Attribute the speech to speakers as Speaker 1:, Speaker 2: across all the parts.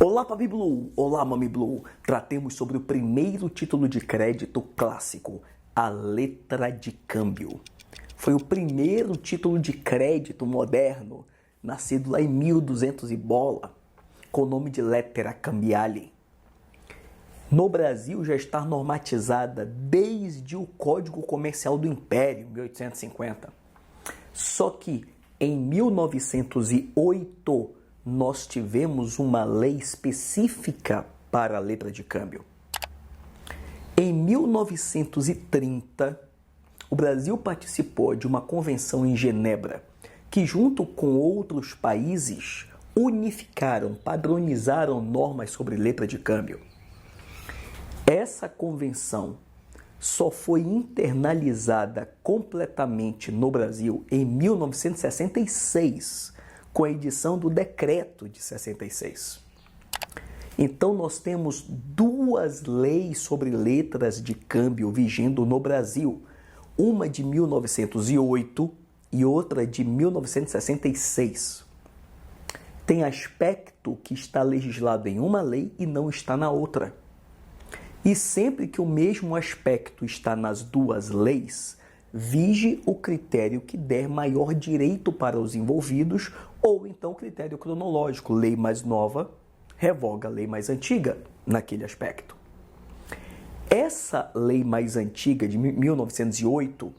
Speaker 1: Olá, Papi Blue! Olá, Mami Blue! Tratemos sobre o primeiro título de crédito clássico, a letra de câmbio. Foi o primeiro título de crédito moderno, nascido lá em 1200 e bola, com o nome de lettera cambiale. No Brasil já está normatizada desde o Código Comercial do Império, 1850. Só que em 1908 nós tivemos uma lei específica para a letra de câmbio. Em 1930, o Brasil participou de uma convenção em Genebra, que junto com outros países unificaram, padronizaram normas sobre letra de câmbio. Essa convenção só foi internalizada completamente no Brasil em 1966, com a edição do Decreto de 66. Então, nós temos duas leis sobre letras de câmbio vigendo no Brasil, uma de 1908 e outra de 1966. Tem aspecto que está legislado em uma lei e não está na outra. E sempre que o mesmo aspecto está nas duas leis, vige o critério que der maior direito para os envolvidos, ou então critério cronológico, lei mais nova revoga a lei mais antiga naquele aspecto. Essa lei mais antiga, de 1908,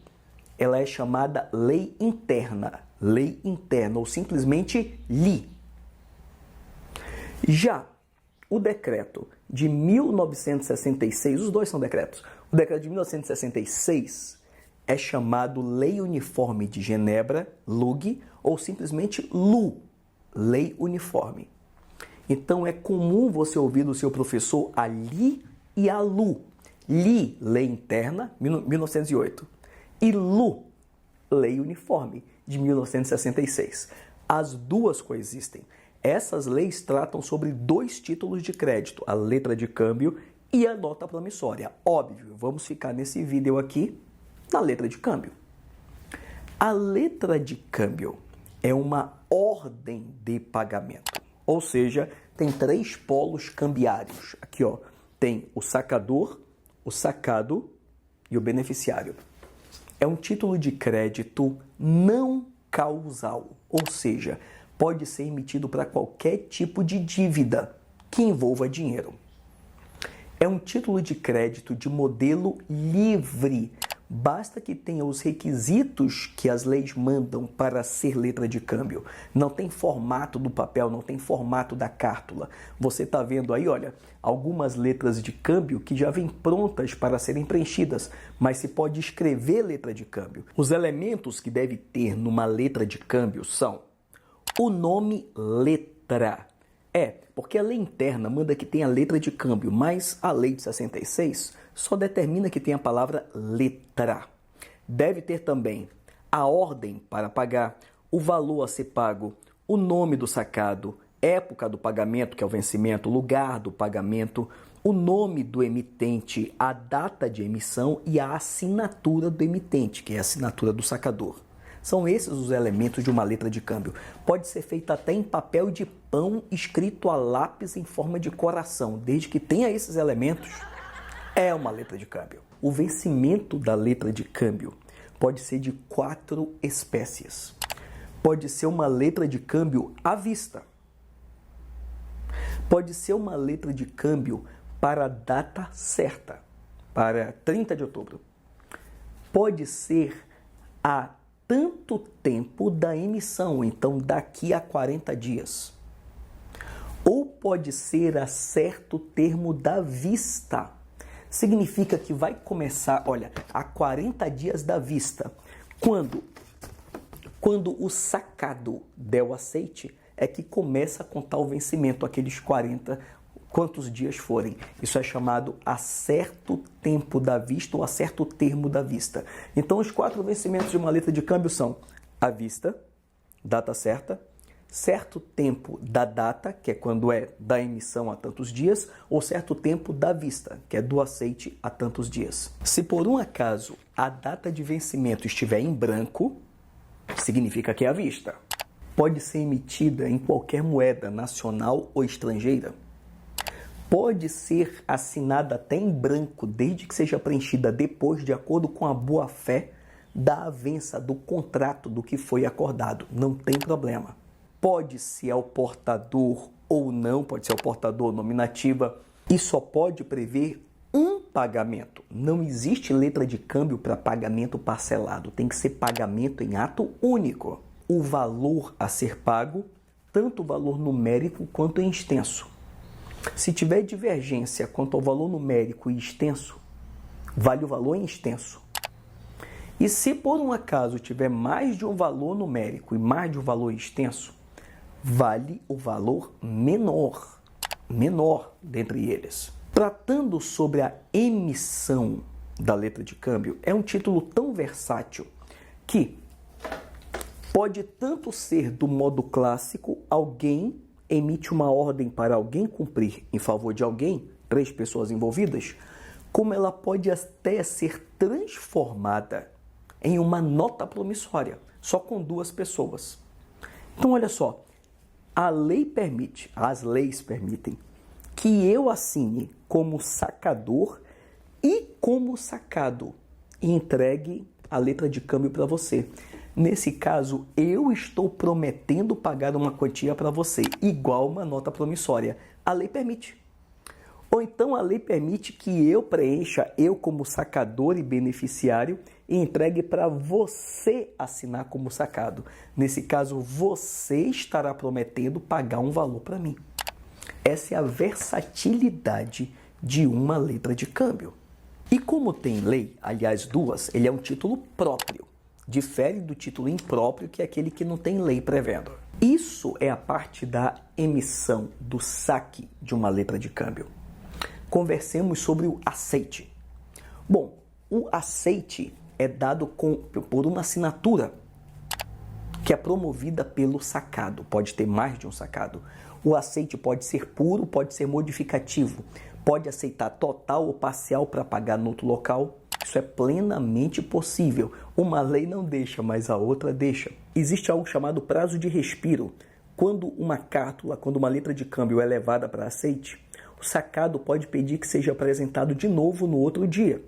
Speaker 1: ela é chamada lei interna, ou simplesmente LI. Já o decreto de 1966, os dois são decretos, o decreto de 1966 é chamado Lei Uniforme de Genebra, LUG, ou simplesmente LU, Lei Uniforme. Então, é comum você ouvir do seu professor a LI e a LU. LI, Lei Interna, 1908, e LU, Lei Uniforme, de 1966. As duas coexistem. Essas leis tratam sobre dois títulos de crédito, a letra de câmbio e a nota promissória. Óbvio, vamos ficar nesse vídeo aqui na letra de câmbio. A letra de câmbio é uma ordem de pagamento, ou seja, tem três polos cambiários. Aqui, ó, tem o sacador, o sacado e o beneficiário. É um título de crédito não causal, ou seja, pode ser emitido para qualquer tipo de dívida que envolva dinheiro. É um título de crédito de modelo livre. Basta que tenha os requisitos que as leis mandam para ser letra de câmbio. Não tem formato do papel, não tem formato da cártula. Você está vendo aí, olha, algumas letras de câmbio que já vêm prontas para serem preenchidas, mas se pode escrever letra de câmbio. Os elementos que deve ter numa letra de câmbio são o nome letra. Porque a lei interna manda que tenha letra de câmbio, mas a lei de 66 só determina que tenha a palavra letra. Deve ter também a ordem para pagar, o valor a ser pago, o nome do sacado, época do pagamento, que é o vencimento, lugar do pagamento, o nome do emitente, a data de emissão e a assinatura do emitente, que é a assinatura do sacador. São esses os elementos de uma letra de câmbio. Pode ser feita até em papel de pão, escrito a lápis em forma de coração. Desde que tenha esses elementos, é uma letra de câmbio. O vencimento da letra de câmbio pode ser de 4 espécies. Pode ser uma letra de câmbio à vista. Pode ser uma letra de câmbio para a data certa, para 30 de outubro. Pode ser a tanto tempo da emissão, então daqui a 40 dias. Ou pode ser a certo termo da vista. Significa que vai começar, olha, a 40 dias da vista. Quando o sacado der o aceite, é que começa a contar o vencimento, aqueles 40, quantos dias forem. Isso é chamado a certo tempo da vista ou a certo termo da vista. Então, os 4 vencimentos de uma letra de câmbio são a vista, data certa, certo tempo da data, que é quando é da emissão a tantos dias, ou certo tempo da vista, que é do aceite a tantos dias. Se por um acaso a data de vencimento estiver em branco, significa que é à vista. Pode ser emitida em qualquer moeda, nacional ou estrangeira. pode ser assinada até em branco, desde que seja preenchida depois, de acordo com a boa-fé da avença do contrato do que foi acordado. Não tem problema. Pode ser ao portador ou não, pode ser ao portador nominativa, e só pode prever um pagamento. Não existe letra de câmbio para pagamento parcelado, tem que ser pagamento em ato único. O valor a ser pago, tanto o valor numérico quanto em extenso. Se tiver divergência quanto ao valor numérico e extenso, vale o valor em extenso. E se por um acaso tiver mais de um valor numérico e mais de um valor extenso, vale o valor menor dentre eles. Tratando sobre a emissão da letra de câmbio, é um título tão versátil que pode tanto ser do modo clássico, alguém emite uma ordem para alguém cumprir em favor de alguém, 3 pessoas envolvidas, como ela pode até ser transformada em uma nota promissória, só com 2 pessoas. Então, olha só, as leis permitem que eu assine como sacador e como sacado e entregue a letra de câmbio para você. Nesse caso, eu estou prometendo pagar uma quantia para você, igual uma nota promissória. A lei permite. Ou então a lei permite que eu preencha, eu como sacador e beneficiário, e entregue para você assinar como sacado. Nesse caso, você estará prometendo pagar um valor para mim. Essa é a versatilidade de uma letra de câmbio. E como tem lei, aliás 2, ele é um título próprio. Difere do título impróprio, que é aquele que não tem lei prevendo. Isso é a parte da emissão, do saque de uma letra de câmbio. Conversemos sobre o aceite. Bom, o aceite é dado por uma assinatura que é promovida pelo sacado. Pode ter mais de um sacado. O aceite pode ser puro, pode ser modificativo. Pode aceitar total ou parcial para pagar no outro local. Isso é plenamente possível. Uma lei não deixa, mas a outra deixa. Existe algo chamado prazo de respiro. Quando uma cártula, quando uma letra de câmbio é levada para aceite, o sacado pode pedir que seja apresentado de novo no outro dia.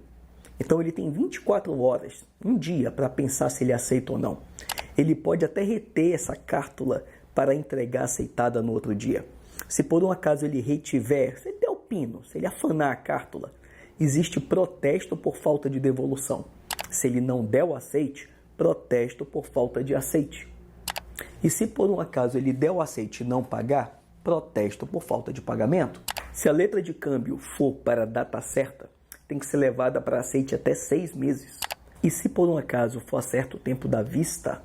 Speaker 1: Então ele tem 24 horas, um dia, para pensar se ele aceita ou não. Ele pode até reter essa cártula para entregar aceitada no outro dia. Se por um acaso ele retiver, se ele der o pino, se ele afanar a cártula, existe protesto por falta de devolução. Se ele não der o aceite, protesto por falta de aceite. E se por um acaso ele der o aceite e não pagar, protesto por falta de pagamento. Se a letra de câmbio for para a data certa, tem que ser levada para aceite até 6 meses. E se por um acaso for a certo tempo da vista,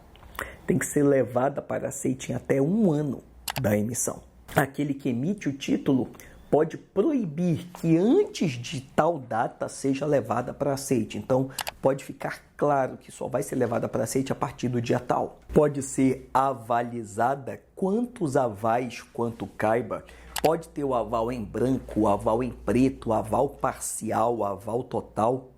Speaker 1: tem que ser levada para aceite em até 1 ano da emissão. Aquele que emite o título pode proibir que antes de tal data seja levada para aceite. Então, pode ficar claro que só vai ser levada para aceite a partir do dia tal. Pode ser avalizada quantos avais quanto caiba. Pode ter o aval em branco, o aval em preto, o aval parcial, o aval total.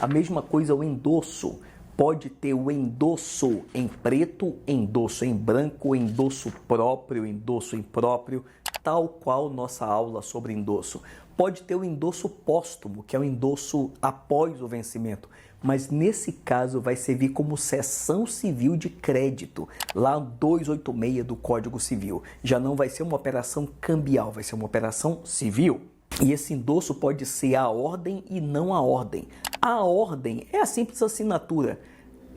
Speaker 1: A mesma coisa o endosso. Pode ter o endosso em preto, endosso em branco, endosso próprio, endosso impróprio, tal qual nossa aula sobre endosso. Pode ter o endosso póstumo, que é o endosso após o vencimento, mas nesse caso vai servir como cessão civil de crédito, lá 286 do Código Civil. Já não vai ser uma operação cambial, vai ser uma operação civil. E esse endosso pode ser a ordem e não a ordem. A ordem é a simples assinatura.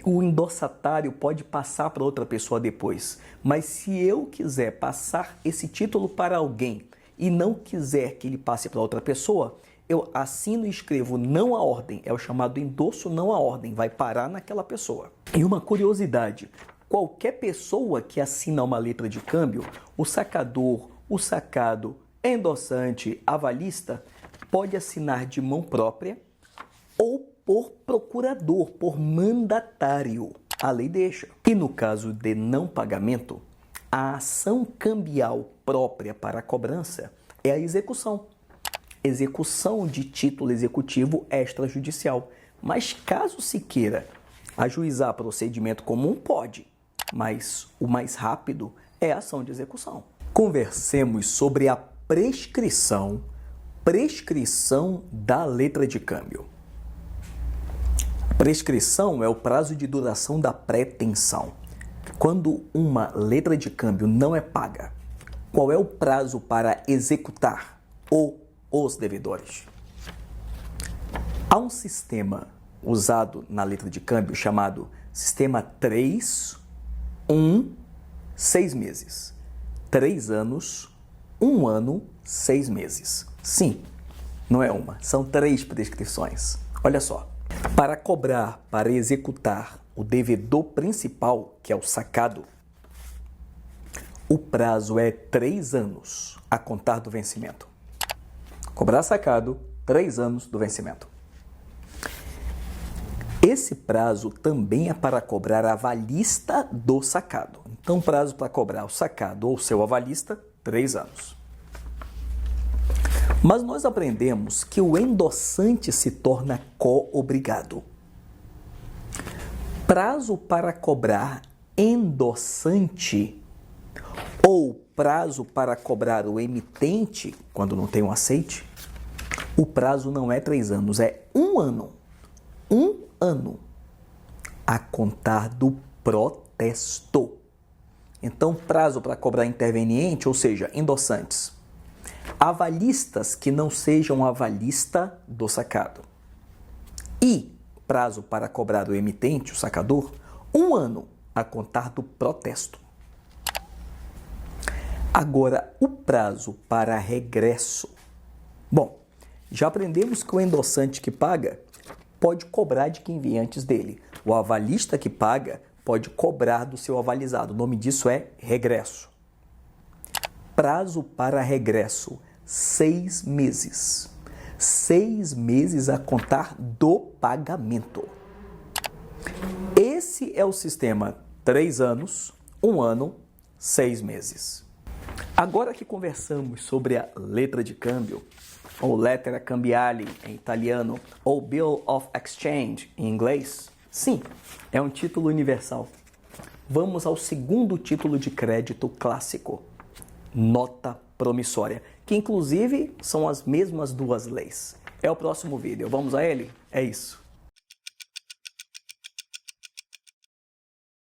Speaker 1: O endossatário pode passar para outra pessoa depois. Mas se eu quiser passar esse título para alguém e não quiser que ele passe para outra pessoa, eu assino e escrevo não a ordem. É o chamado endosso não a ordem. Vai parar naquela pessoa. E uma curiosidade. Qualquer pessoa que assina uma letra de câmbio, o sacador, o sacado, endossante, avalista, pode assinar de mão própria ou por procurador, por mandatário. A lei deixa. E no caso de não pagamento, a ação cambial própria para a cobrança é a execução. Execução de título executivo extrajudicial. Mas caso se queira ajuizar procedimento comum, pode. Mas o mais rápido é a ação de execução. Conversemos sobre a prescrição prescrição da letra de câmbio. Prescrição é o prazo de duração da pretensão. Quando uma letra de câmbio não é paga, qual é o prazo para executar os devedores? Há um sistema usado na letra de câmbio chamado sistema 3, 1, 6 meses. 3 anos, 1 ano, 6 meses. Sim, não é uma, são 3 prescrições. Olha só, para cobrar, para executar o devedor principal, que é o sacado, o prazo é 3 anos a contar do vencimento. Cobrar sacado, 3 anos do vencimento. Esse prazo também é para cobrar a avalista do sacado. Então, prazo para cobrar o sacado ou seu avalista, 3 anos. Mas nós aprendemos que o endossante se torna co-obrigado. Prazo para cobrar endossante ou prazo para cobrar o emitente, quando não tem um aceite, o prazo não é 3 anos, é 1 ano. 1 ano a contar do protesto. Então, prazo para cobrar interveniente, ou seja, endossantes. Avalistas que não sejam avalista do sacado. E prazo para cobrar o emitente, o sacador, 1 ano a contar do protesto. Agora, o prazo para regresso. Bom, já aprendemos que o endossante que paga pode cobrar de quem vem antes dele. O avalista que paga pode cobrar do seu avalizado. O nome disso é regresso. Prazo para regresso, 6 meses. 6 meses a contar do pagamento. Esse é o sistema 3 anos, 1 ano, 6 meses. Agora que conversamos sobre a letra de câmbio, ou lettera cambiale em italiano, ou Bill of Exchange em inglês, sim, é um título universal. Vamos ao segundo título de crédito clássico, nota promissória, que inclusive são as mesmas duas leis. É o próximo vídeo. Vamos a ele? É isso.